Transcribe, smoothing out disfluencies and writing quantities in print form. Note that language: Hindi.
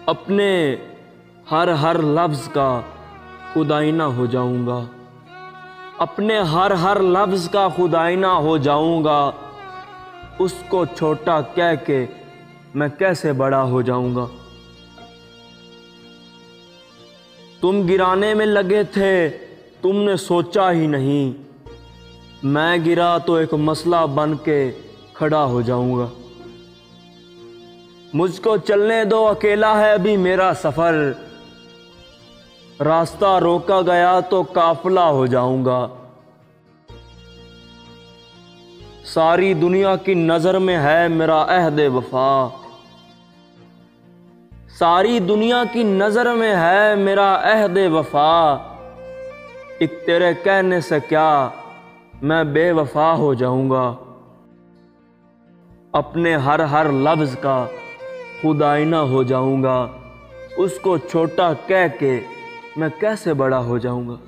अपने हर हर लफ्ज़ का खुदाइना हो जाऊंगा, अपने हर हर लफ्ज़ का खुदाइना हो जाऊंगा। उसको छोटा कह के मैं कैसे बड़ा हो जाऊंगा। तुम गिराने में लगे थे, तुमने सोचा ही नहीं, मैं गिरा तो एक मसला बन के खड़ा हो जाऊंगा। मुझको चलने दो, अकेला है अभी मेरा सफ़र, रास्ता रोका गया तो काफिला हो जाऊंगा। सारी दुनिया की नज़र में है मेरा अहद वफा, सारी दुनिया की नज़र में है मेरा अहद वफा। एक तेरे कहने से क्या मैं बेवफा हो जाऊंगा। अपने हर हर लफ्ज़ का खुदाइना हो जाऊंगा। उसको छोटा कह के मैं कैसे बड़ा हो जाऊंगा।